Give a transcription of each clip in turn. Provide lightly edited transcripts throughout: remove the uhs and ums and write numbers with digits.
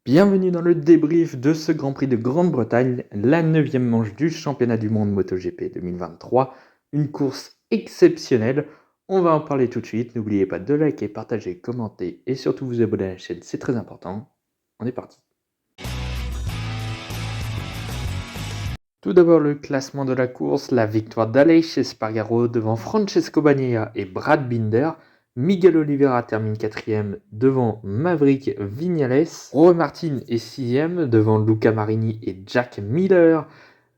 Bienvenue dans le débrief de ce Grand Prix de Grande-Bretagne, la 9e manche du championnat du monde MotoGP 2023. Une course exceptionnelle, on va en parler tout de suite. N'oubliez pas de liker, partager, commenter et surtout vous abonner à la chaîne, c'est très important. On est parti. Tout d'abord le classement de la course, la victoire d'Aleix Espargaro devant Francesco Bagnaia et Brad Binder. Miguel Oliveira termine 4e devant Maverick Viñales. Jorge Martin est 6e devant Luca Marini et Jack Miller.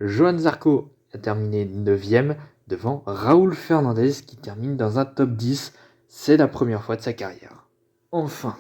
Johan Zarco a terminé 9e devant Raúl Fernandez qui termine dans un top 10. C'est la première fois de sa carrière. Enfin.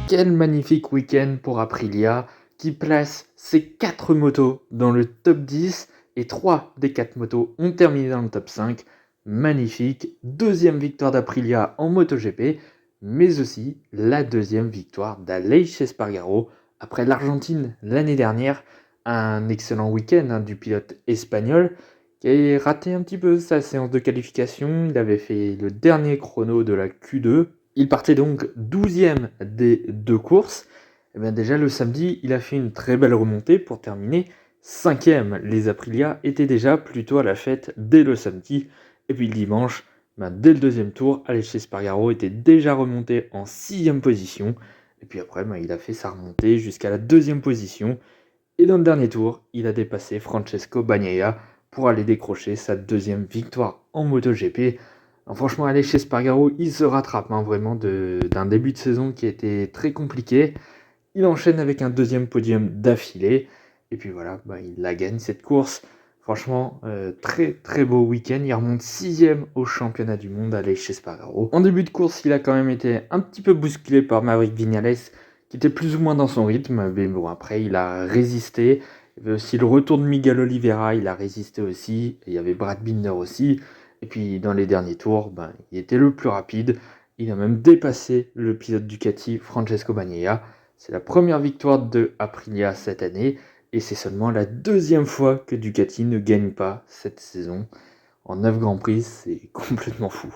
Quel magnifique week-end pour Aprilia qui place ses 4 motos dans le top 10 et 3 des 4 motos ont terminé dans le top 5. Magnifique, deuxième victoire d'Aprilia en MotoGP, mais aussi la deuxième victoire d'Aleix Espargaro après l'Argentine l'année dernière. Un excellent week-end du pilote espagnol qui a raté un petit peu sa séance de qualification. Il avait fait le dernier chrono de la Q2. Il partait donc 12e des deux courses. Et bien déjà le samedi, il a fait une très belle remontée pour terminer 5e. Les Aprilia étaient déjà plutôt à la fête dès le samedi. Et puis le dimanche, dès le deuxième tour, Aleix Espargaro était déjà remonté en 6e position. Et puis après, il a fait sa remontée jusqu'à la 2e position. Et dans le dernier tour, il a dépassé Francesco Bagnaia pour aller décrocher sa 2e victoire en MotoGP. Alors franchement, Aleix Espargaro, il se rattrape vraiment d'un début de saison qui a été très compliqué. Il enchaîne avec un 2e podium d'affilée. Et puis voilà, il la gagne cette course. Franchement, très très beau week-end. Il remonte 6e au championnat du monde, Aleix Espargaro. En début de course, il a quand même été un petit peu bousculé par Maverick Viñales, qui était plus ou moins dans son rythme. Mais bon, après, il a résisté. Il y avait aussi le retour de Miguel Oliveira, il a résisté aussi. Et il y avait Brad Binder aussi. Et puis dans les derniers tours, il était le plus rapide. Il a même dépassé le pilote Ducati, Francesco Bagnaia. C'est la première victoire de Aprilia cette année et c'est seulement la 2e fois que Ducati ne gagne pas cette saison. En 9 Grands Prix, c'est complètement fou.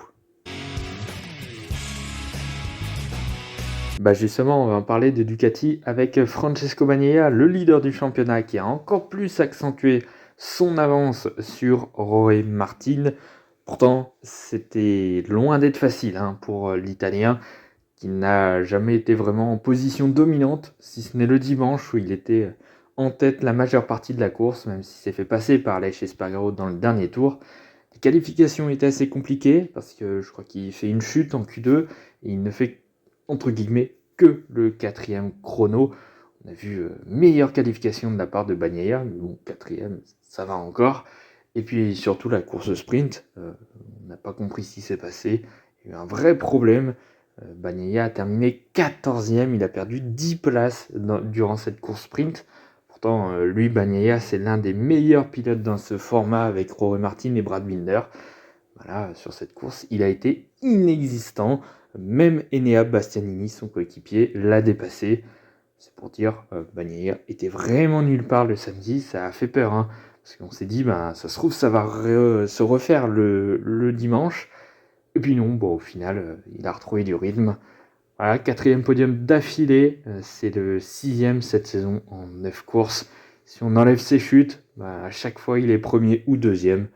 Justement, on va en parler de Ducati avec Francesco Bagnaia, le leader du championnat qui a encore plus accentué son avance sur Jorge Martin. Pourtant, c'était loin d'être facile pour l'Italien qui n'a jamais été vraiment en position dominante, si ce n'est le dimanche où il était en tête la majeure partie de la course, même s'il s'est fait passer par Aleix Espargaro dans le dernier tour. Les qualifications étaient assez compliquées, parce que je crois qu'il fait une chute en Q2, et il ne fait, entre guillemets, que le 4e chrono. On a vu meilleure qualification de la part de Bagnaia, mais bon, 4e, ça va encore. Et puis surtout la course sprint, on n'a pas compris ce qui s'est passé. Il y a eu un vrai problème. Bagnaia a terminé 14e, il a perdu 10 places durant cette course sprint. Pourtant, lui, Bagnaia, c'est l'un des meilleurs pilotes dans ce format avec Jorge Martin et Brad Binder. Voilà, sur cette course, il a été inexistant. Même Enea Bastianini, son coéquipier, l'a dépassé. C'est pour dire, Bagnaia était vraiment nulle part le samedi, ça a fait peur. Parce qu'on s'est dit, ça se trouve, ça va se refaire le dimanche. Et puis non, au final, il a retrouvé du rythme. Voilà, 4e podium d'affilée, c'est le 6e cette saison en 9 courses. Si on enlève ses chutes, à chaque fois il est premier ou deuxième.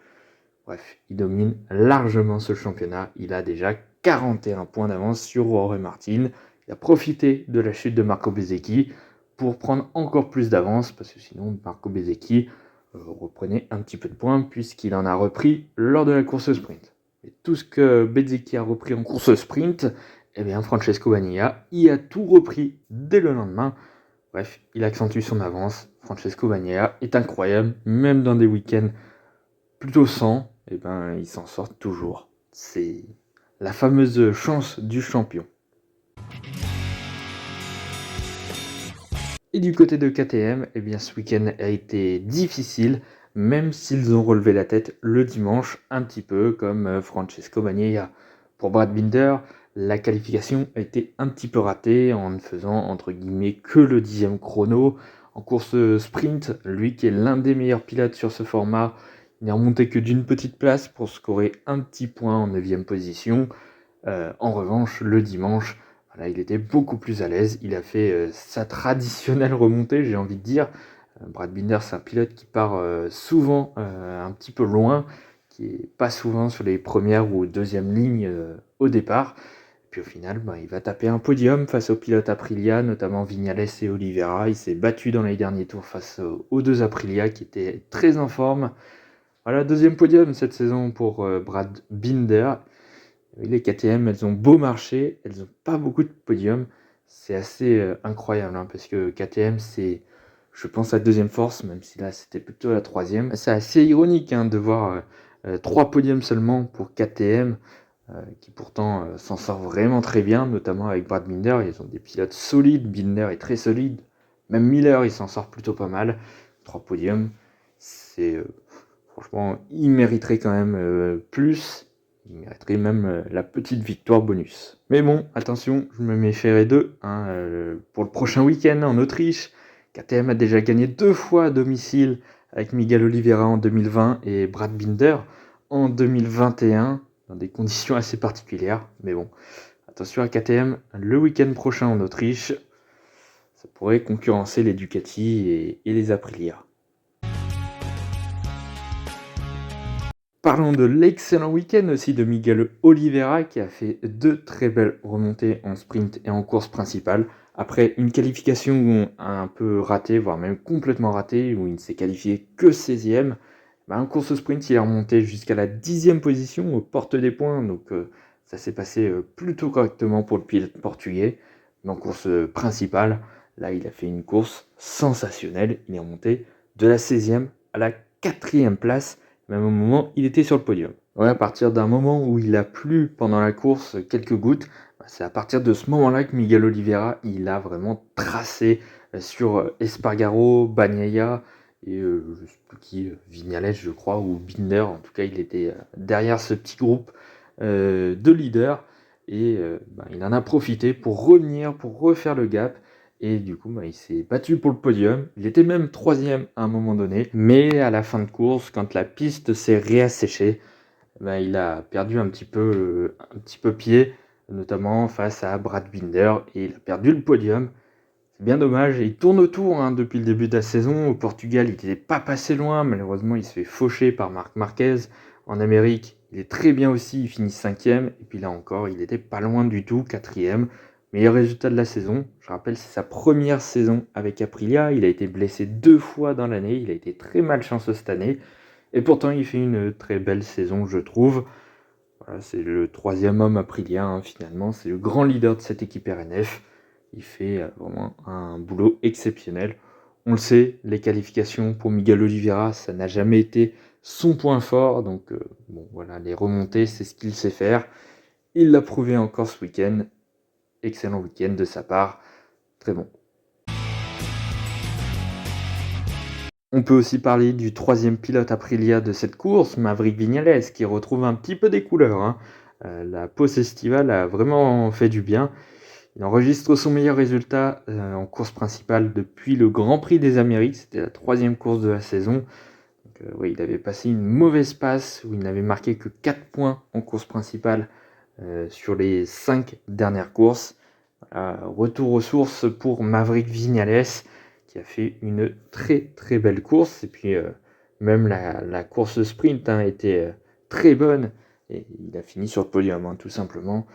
Bref, il domine largement ce championnat. Il a déjà 41 points d'avance sur Jorge Martin. Il a profité de la chute de Marco Bezzecchi pour prendre encore plus d'avance, parce que sinon Marco Bezzecchi reprenait un petit peu de points puisqu'il en a repris lors de la course sprint. Et tout ce que Bezzecchi a repris en course sprint, Francesco Bagnaia y a tout repris dès le lendemain. Bref, il accentue son avance. Francesco Bagnaia est incroyable, même dans des week-ends plutôt sans, il s'en sort toujours. C'est la fameuse chance du champion. Et du côté de KTM, ce week-end a été difficile, même s'ils ont relevé la tête le dimanche, un petit peu comme Francesco Bagnaia. Pour Brad Binder, la qualification a été un petit peu ratée en ne faisant entre guillemets que le 10e chrono. En course sprint, lui qui est l'un des meilleurs pilotes sur ce format, il n'est remonté que d'une petite place pour scorer un petit point en 9e position. En revanche, le dimanche, Là, il était beaucoup plus à l'aise. Il a fait sa traditionnelle remontée, j'ai envie de dire. Brad Binder, c'est un pilote qui part souvent un petit peu loin, qui est pas souvent sur les premières ou deuxièmes lignes au départ. Puis au final, il va taper un podium face aux pilotes Aprilia, notamment Viñales et Oliveira. Il s'est battu dans les derniers tours face aux deux Aprilia qui étaient très en forme. Voilà, deuxième podium cette saison pour Brad Binder. Les KTM, elles ont beau marcher, elles n'ont pas beaucoup de podiums. C'est assez incroyable, parce que KTM, c'est, je pense, la deuxième force, même si là, c'était plutôt la troisième. C'est assez ironique de voir 3 podiums seulement pour KTM, qui pourtant s'en sort vraiment très bien, notamment avec Brad Binder. Ils ont des pilotes solides, Binder est très solide. Même Miller, il s'en sort plutôt pas mal. 3 podiums, c'est... franchement, il mériterait quand même plus. Il mériterait même la petite victoire bonus. Mais bon, attention, je me méfierai d'eux. Pour le prochain week-end en Autriche, KTM a déjà gagné 2 fois à domicile avec Miguel Oliveira en 2020 et Brad Binder en 2021, dans des conditions assez particulières. Mais bon, attention à KTM, le week-end prochain en Autriche, ça pourrait concurrencer les Ducati et les Aprilia. Parlons de l'excellent week-end aussi de Miguel Oliveira qui a fait 2 très belles remontées en sprint et en course principale. Après une qualification un peu ratée, voire même complètement ratée, où il ne s'est qualifié que 16e, en course sprint il est remonté jusqu'à la 10e position aux portes des points, donc ça s'est passé plutôt correctement pour le pilote portugais. Mais en course principale, là il a fait une course sensationnelle, il est remonté de la 16e à la 4e place. Même au moment, il était sur le podium. Ouais, à partir d'un moment où il a plu pendant la course quelques gouttes, c'est à partir de ce moment-là que Miguel Oliveira, il a vraiment tracé sur Espargaro, Bagnaia et je sais plus qui, Viñales je crois, ou Binder. En tout cas, il était derrière ce petit groupe de leaders et il en a profité pour revenir, pour refaire le gap. Et du coup, il s'est battu pour le podium. Il était même 3e à un moment donné. Mais à la fin de course, quand la piste s'est réasséchée, il a perdu un petit peu pied, notamment face à Brad Binder. Et il a perdu le podium. C'est bien dommage. Il tourne autour depuis le début de la saison. Au Portugal, il n'était pas passé loin. Malheureusement, il se fait faucher par Marc Marquez. En Amérique, il est très bien aussi. Il finit 5e. Et puis là encore, il n'était pas loin du tout, 4e. Meilleur résultat de la saison. Je rappelle, c'est sa première saison avec Aprilia. Il a été blessé 2 fois dans l'année. Il a été très malchanceux cette année. Et pourtant, il fait une très belle saison, je trouve. Voilà, c'est le 3e homme Aprilia, finalement. C'est le grand leader de cette équipe RNF. Il fait vraiment un boulot exceptionnel. On le sait, les qualifications pour Miguel Oliveira, ça n'a jamais été son point fort. Donc, les remontées, c'est ce qu'il sait faire. Il l'a prouvé encore ce week-end. Excellent week-end de sa part, très bon. On peut aussi parler du 3e pilote Aprilia de cette course, Maverick Viñales, qui retrouve un petit peu des couleurs. La pause estivale a vraiment fait du bien. Il enregistre son meilleur résultat en course principale depuis le Grand Prix des Amériques. C'était la 3e course de la saison. Donc, il avait passé une mauvaise passe où il n'avait marqué que 4 points en course principale sur les 5 dernières courses. Retour aux sources pour Maverick Viñales qui a fait une très très belle course. Et puis même la course sprint était très bonne et il a fini sur le podium tout simplement.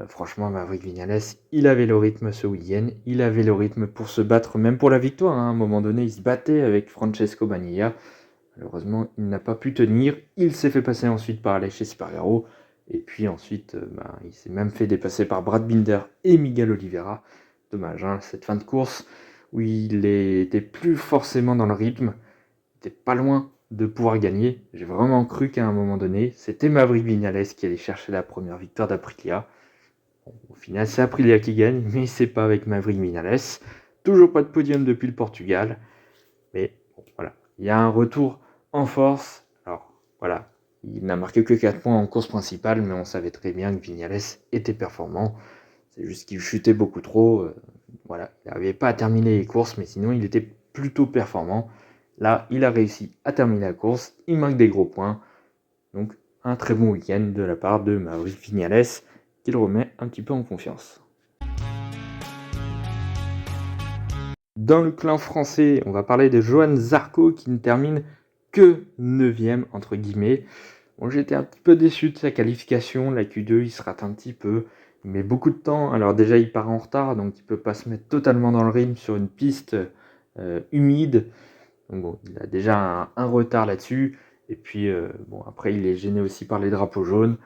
Franchement, Maverick Viñales, il avait le rythme ce week-end, il avait le rythme pour se battre même pour la victoire. À un moment donné, il se battait avec Francesco Bagnaia. Malheureusement, il n'a pas pu tenir. Il s'est fait passer ensuite par Aleix Espargaro. Et puis ensuite, il s'est même fait dépasser par Brad Binder et Miguel Oliveira. Dommage, cette fin de course où il n'était plus forcément dans le rythme. Il n'était pas loin de pouvoir gagner. J'ai vraiment cru qu'à un moment donné, c'était Maverick Viñales qui allait chercher la première victoire d'Aprilia. Au final, c'est Aprilia qui gagne, mais c'est pas avec Maverick Viñales. Toujours pas de podium depuis le Portugal. Mais voilà, il y a un retour en force. Alors voilà, il n'a marqué que 4 points en course principale, mais on savait très bien que Viñales était performant. C'est juste qu'il chutait beaucoup trop. Il n'arrivait pas à terminer les courses, mais sinon il était plutôt performant. Là, il a réussi à terminer la course. Il marque des gros points. Donc un très bon week-end de la part de Maverick Viñales, qui le remet un petit peu en confiance. dans le clan français, on va parler de Johann Zarco qui ne termine que 9e entre guillemets. Bon, j'étais un petit peu déçu de sa qualification, la Q2 il se rate un petit peu, il met beaucoup de temps, alors déjà il part en retard donc il peut pas se mettre totalement dans le rythme sur une piste humide, donc bon, il a déjà un retard là-dessus, et puis bon, après il est gêné aussi par les drapeaux jaunes.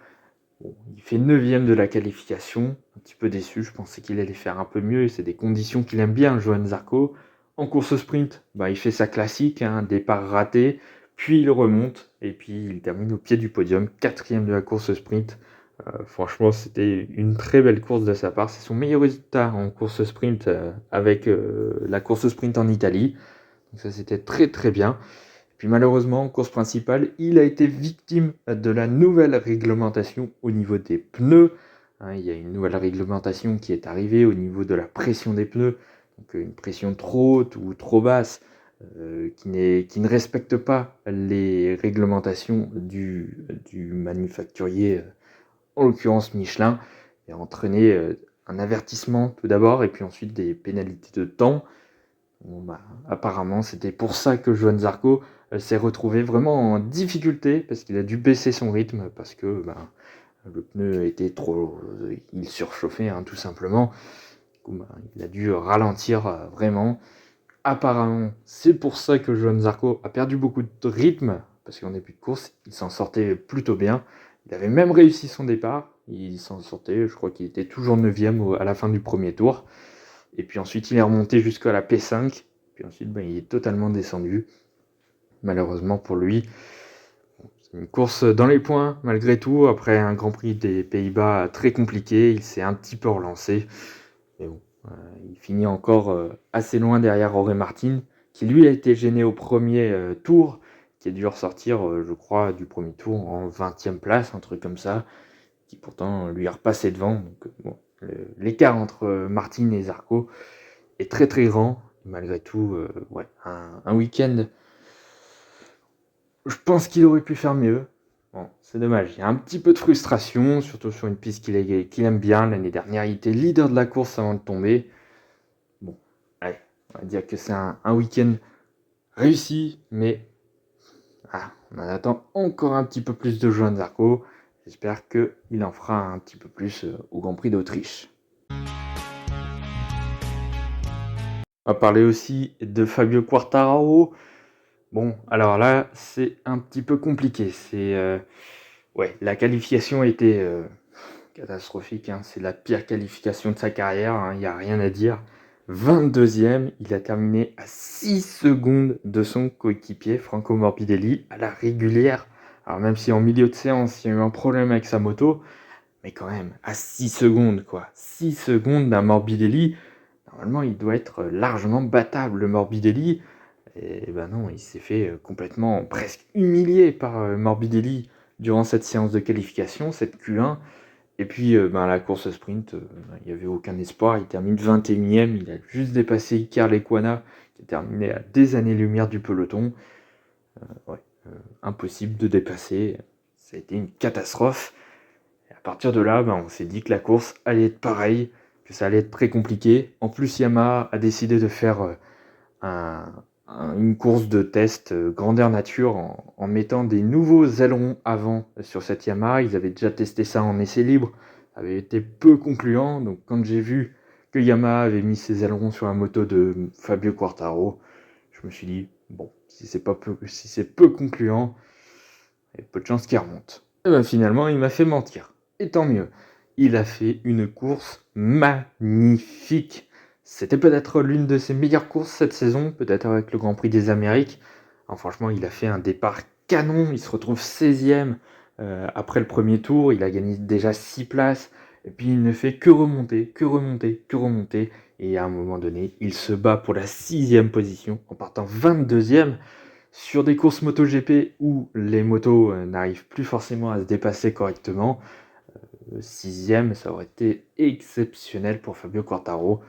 Bon, il fait 9e de la qualification, un petit peu déçu, je pensais qu'il allait faire un peu mieux, c'est des conditions qu'il aime bien, Johann Zarco. En course sprint, il fait sa classique, un départ raté, puis il remonte, et puis il termine au pied du podium, 4e de la course sprint. Franchement, c'était une très belle course de sa part, c'est son meilleur résultat en course sprint avec la course sprint en Italie. Donc ça c'était très très bien. Puis malheureusement, en course principale, il a été victime de la nouvelle réglementation au niveau des pneus. Il y a une nouvelle réglementation qui est arrivée au niveau de la pression des pneus. Donc une pression trop haute ou trop basse qui ne respecte pas les réglementations du manufacturier, en l'occurrence Michelin, et a entraîné un avertissement tout d'abord et puis ensuite des pénalités de temps. Bon, apparemment, c'était pour ça que Johann Zarco s'est retrouvé vraiment en difficulté parce qu'il a dû baisser son rythme parce que le pneu était trop. Il surchauffait, hein, tout simplement. Du coup, il a dû ralentir vraiment. Apparemment, c'est pour ça que Johann Zarco a perdu beaucoup de rythme parce qu'en début de course, il s'en sortait plutôt bien. Il avait même réussi son départ. Il s'en sortait, je crois qu'il était toujours 9e à la fin du premier tour. Et puis ensuite, il est remonté jusqu'à la P5. Puis ensuite, il est totalement descendu. Malheureusement pour lui. C'est une course dans les points, malgré tout. Après un Grand Prix des Pays-Bas très compliqué, il s'est un petit peu relancé. Mais bon, il finit encore assez loin derrière Jorge Martin, qui lui a été gêné au premier tour, qui a dû ressortir, je crois, du premier tour en 20e place, un truc comme ça, qui pourtant lui a repassé devant. Donc, bon, l'écart entre Martin et Zarco est très très grand. Malgré tout, un week-end, je pense qu'il aurait pu faire mieux. Bon, c'est dommage. Il y a un petit peu de frustration, surtout sur une piste qu'il aime bien. L'année dernière, il était leader de la course avant de tomber. Bon, allez, on va dire que c'est un week-end réussi, mais on en attend encore un petit peu plus de Johann Zarco. J'espère qu'il en fera un petit peu plus au Grand Prix d'Autriche. On va parler aussi de Fabio Quartararo. Bon, alors là, c'est un petit peu compliqué. La qualification était catastrophique, hein. C'est la pire qualification de sa carrière, hein. Il n'y a rien à dire. 22e, il a terminé à 6 secondes de son coéquipier Franco Morbidelli à la régulière. Alors même si en milieu de séance, il y a eu un problème avec sa moto, mais quand même, à 6 secondes, quoi. 6 secondes d'un Morbidelli. Normalement, il doit être largement battable, le Morbidelli. Et non, il s'est fait complètement, presque humilié par Morbidelli durant cette séance de qualification, cette Q1. Et puis, la course sprint, il n'y avait aucun espoir. Il termine 21e. Il a juste dépassé Iker Lecuona, qui terminait à des années-lumière du peloton. Impossible de dépasser. Ça a été une catastrophe. Et à partir de là, on s'est dit que la course allait être pareille, que ça allait être très compliqué. En plus, Yamaha a décidé de faire une course de test grandeur nature en mettant des nouveaux ailerons avant sur cette Yamaha. Ils avaient déjà testé ça en essai libre, ça avait été peu concluant. Donc quand j'ai vu que Yamaha avait mis ses ailerons sur la moto de Fabio Quartararo, je me suis dit, bon, si c'est peu concluant, il y a peu de chances qu'il remonte. Et finalement, il m'a fait mentir. Et tant mieux. Il a fait une course magnifique. C'était peut-être l'une de ses meilleures courses cette saison, peut-être avec le Grand Prix des Amériques. Alors franchement, il a fait un départ canon. Il se retrouve 16e après le premier tour. Il a gagné déjà 6 places. Et puis il ne fait que remonter, que remonter, que remonter. Et à un moment donné, il se bat pour la 6e position en partant 22e. Sur des courses MotoGP où les motos n'arrivent plus forcément à se dépasser correctement, 6e, ça aurait été exceptionnel pour Fabio Quartararo.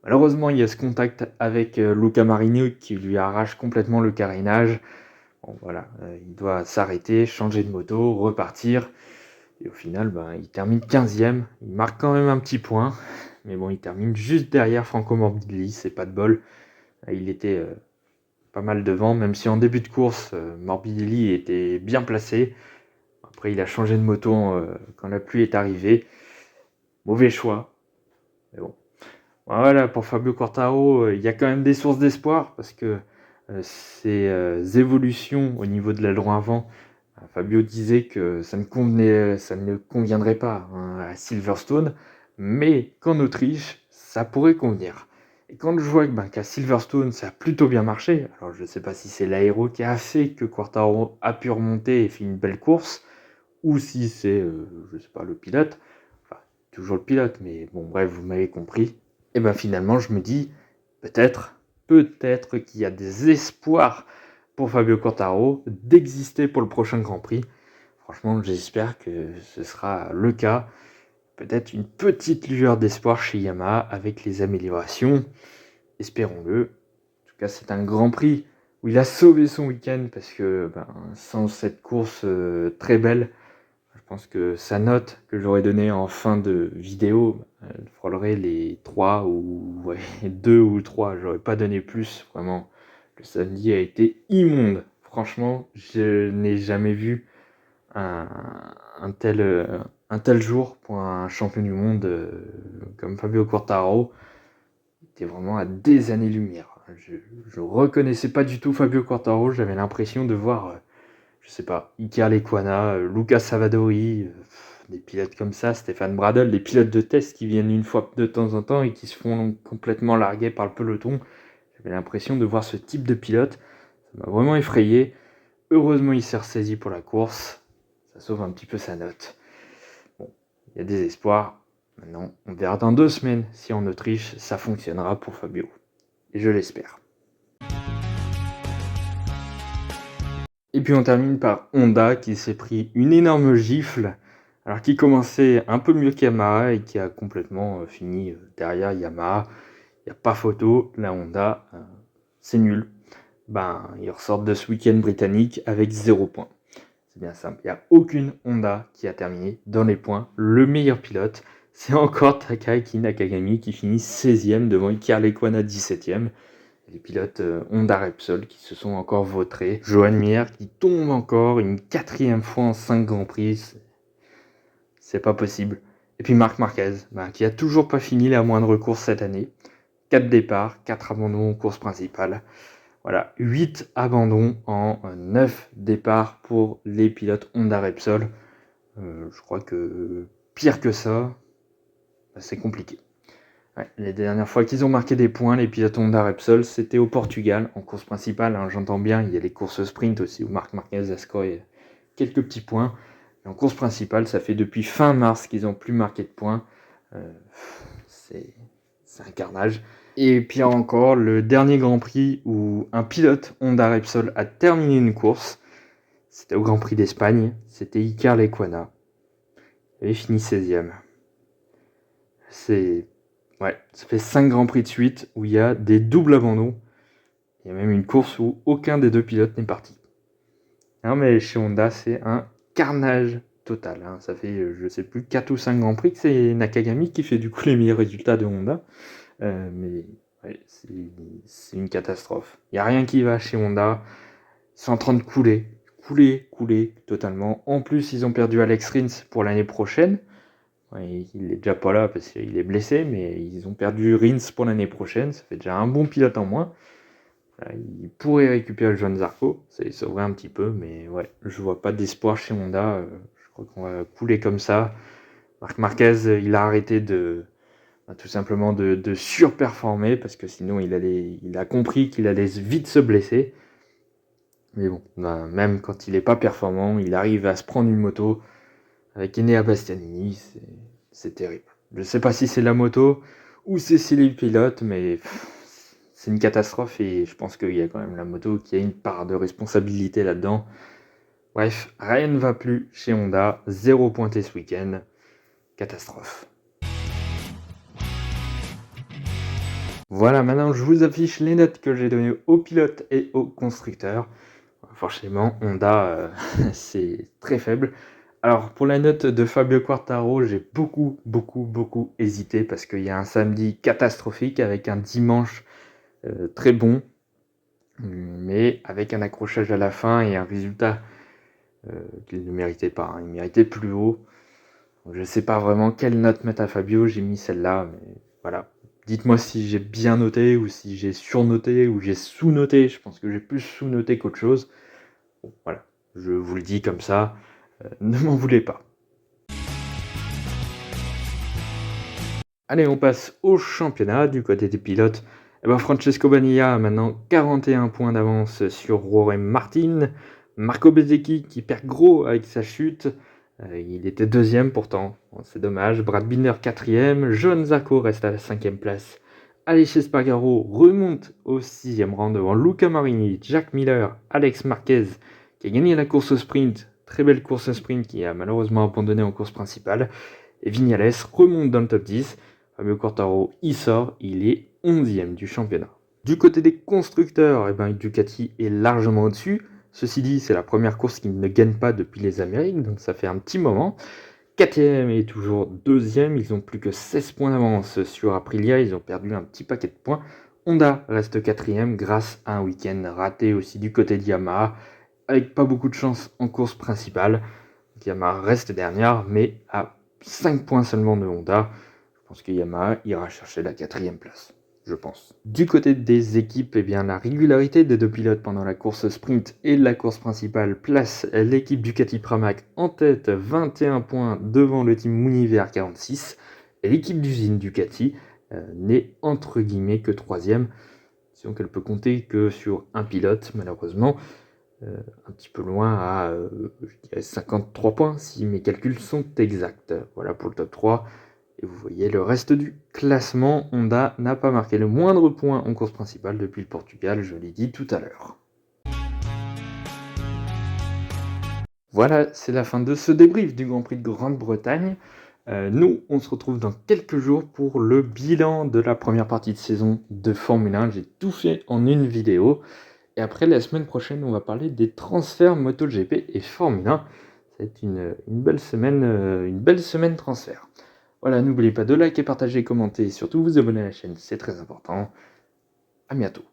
Malheureusement, il y a ce contact avec Luca Marini qui lui arrache complètement le carénage. Bon, voilà, il doit s'arrêter, changer de moto, repartir. Et au final, il termine 15e. Il marque quand même un petit point. Mais bon, il termine juste derrière Franco Morbidelli, c'est pas de bol. Il était pas mal devant, même si en début de course, Morbidelli était bien placé. Après, il a changé de moto quand la pluie est arrivée. Mauvais choix. Mais bon. Voilà, pour Fabio Quartararo, il y a quand même des sources d'espoir parce que ces évolutions au niveau de l'aileron avant, Fabio disait que ça ne conviendrait pas à Silverstone, mais qu'en Autriche, ça pourrait convenir. Et quand je vois qu'à Silverstone, ça a plutôt bien marché, alors je ne sais pas si c'est l'aéro qui a fait que Quartararo a pu remonter et fait une belle course, ou si c'est, je sais pas, le pilote, enfin, toujours le pilote, mais bon, bref, vous m'avez compris. Et finalement, je me dis, peut-être qu'il y a des espoirs pour Fabio Quartararo d'exister pour le prochain Grand Prix. Franchement, j'espère que ce sera le cas. Peut-être une petite lueur d'espoir chez Yamaha avec les améliorations. Espérons-le. En tout cas, c'est un Grand Prix où il a sauvé son week-end parce que sans cette course très belle, je pense que sa note que j'aurais donnée en fin de vidéo, elle frôlerait les 3 ou 2 ou 3. J'aurais pas donné plus, vraiment. Le samedi a été immonde. Franchement, je n'ai jamais vu un, un tel jour pour un champion du monde comme Fabio Quartararo. Il était vraiment à des années-lumière. Je reconnaissais pas du tout Fabio Quartararo. J'avais l'impression de voir je sais pas, Iker Lecuona, Luca Savadori, des pilotes comme ça, Stéphane Bradl, des pilotes de test qui viennent une fois de temps en temps et qui se font complètement larguer par le peloton. J'avais l'impression de voir ce type de pilote. Ça m'a vraiment effrayé. Heureusement, il s'est ressaisi pour la course. Ça sauve un petit peu sa note. Bon, il y a des espoirs. Maintenant, on verra dans 2 semaines si en Autriche, ça fonctionnera pour Fabio. Et je l'espère. Et puis on termine par Honda qui s'est pris une énorme gifle, alors qui commençait un peu mieux qu'Yamaha et qui a complètement fini derrière Yamaha. Il n'y a pas photo, la Honda, c'est nul. Ils ressortent de ce week-end britannique avec 0 points. C'est bien simple, il n'y a aucune Honda qui a terminé dans les points. Le meilleur pilote, c'est encore Takaki Nakagami qui finit 16e devant Iker Lecuona 17e. Les pilotes Honda Repsol qui se sont encore vautrés. Johan Mir qui tombe encore une 4e fois en 5 Grands Prix. C'est pas possible. Et puis Marc Marquez, qui a toujours pas fini la moindre course cette année. 4 départs, 4 abandons aux courses principales. Voilà, 8 abandons en 9 départs pour les pilotes Honda Repsol. Je crois que pire que ça, c'est compliqué. Ouais, les dernières fois qu'ils ont marqué des points, les pilotes Honda Repsol, c'était au Portugal, en course principale. J'entends bien, il y a les courses sprint aussi, où Marc Marquez a scoré quelques petits points. Mais en course principale, ça fait depuis fin mars qu'ils n'ont plus marqué de points. C'est un carnage. Et pire encore, le dernier Grand Prix où un pilote Honda Repsol a terminé une course, c'était au Grand Prix d'Espagne, c'était Iker Lecuona. Il avait fini 16e. Ça fait 5 Grands Prix de suite où il y a des doubles abandons. Il y a même une course où aucun des 2 pilotes n'est parti. Non mais chez Honda, c'est un carnage total. Ça fait, je sais plus, 4 ou 5 Grands Prix que c'est Nakagami qui fait du coup les meilleurs résultats de Honda. Mais ouais, c'est une catastrophe. Il n'y a rien qui va chez Honda. Ils sont en train de couler totalement. En plus, ils ont perdu Alex Rins pour l'année prochaine. Ouais, il est déjà pas là parce qu'il est blessé, mais ils ont perdu Rins pour l'année prochaine. Ça fait déjà un bon pilote en moins. Là, il pourrait récupérer Joan Zarco, ça les sauverait un petit peu, mais ouais, je vois pas d'espoir chez Honda. Je crois qu'on va couler comme ça. Marc Marquez, il a arrêté tout simplement de surperformer parce que sinon il a compris qu'il allait vite se blesser. Mais bon, même quand il n'est pas performant, il arrive à se prendre une moto avec Enea Bastianini, c'est terrible. Je ne sais pas si c'est la moto ou c'est les pilotes, mais c'est une catastrophe et je pense qu'il y a quand même la moto qui a une part de responsabilité là-dedans. Bref, rien ne va plus chez Honda, 0 pointé ce week-end, catastrophe. Voilà, maintenant je vous affiche les notes que j'ai données aux pilotes et aux constructeurs. Forcément, Honda, c'est très faible. Alors, pour la note de Fabio Quartararo, j'ai beaucoup hésité parce qu'il y a un samedi catastrophique avec un dimanche très bon, mais avec un accrochage à la fin et un résultat qu'il ne méritait pas, hein. Il méritait plus haut. Je ne sais pas vraiment quelle note mettre à Fabio, j'ai mis celle-là, mais voilà. Dites-moi si j'ai bien noté ou si j'ai surnoté ou j'ai sous-noté. Je pense que j'ai plus sous-noté qu'autre chose. Bon, voilà, je vous le dis comme ça, ne m'en voulez pas. Allez, on passe au championnat du côté des pilotes. Eh ben, Francesco Bagnaia a maintenant 41 points d'avance sur Jorge Martin. Marco Bezzecchi qui perd gros avec sa chute. Il était deuxième pourtant, bon, c'est dommage. Brad Binder quatrième. Johan Zarco reste à la 5e place. Aleix Espargaro remonte au 6e rang devant Luca Marini, Jack Miller, Alex Marquez qui a gagné la course au sprint. Très belle course au sprint qui a malheureusement abandonné en course principale. Et Vignales remonte dans le top 10. Fabio Quartararo y sort, il est 11e du championnat. Du côté des constructeurs, Ducati est largement au-dessus. Ceci dit, c'est la première course qu'ils ne gagnent pas depuis les Amériques, donc ça fait un petit moment. 4e et toujours 2e, ils ont plus que 16 points d'avance sur Aprilia, ils ont perdu un petit paquet de points. Honda reste 4e grâce à un week-end raté aussi du côté de Yamaha, avec pas beaucoup de chance en course principale. Yamaha reste dernière, mais à 5 points seulement de Honda. Je pense que Yamaha ira chercher la 4e place, je pense. Du côté des équipes, la régularité des deux pilotes pendant la course sprint et la course principale place l'équipe Ducati Pramac en tête, 21 points devant le team Mouniver 46. Et l'équipe d'usine Ducati n'est entre guillemets que 3e. Disons qu'elle peut compter que sur un pilote, malheureusement. Un petit peu loin à 53 points si mes calculs sont exacts. Voilà pour le top 3. Et vous voyez le reste du classement. Honda n'a pas marqué le moindre point en course principale depuis le Portugal, je l'ai dit tout à l'heure. Voilà, c'est la fin de ce débrief du Grand Prix de Grande-Bretagne. Nous, on se retrouve dans quelques jours pour le bilan de la première partie de saison de Formule 1. J'ai tout fait en une vidéo. Et après, la semaine prochaine, on va parler des transferts MotoGP et Formule 1. Ça va être une belle semaine transfert. Voilà, n'oubliez pas de liker, partager, commenter et surtout vous abonner à la chaîne, c'est très important. À bientôt.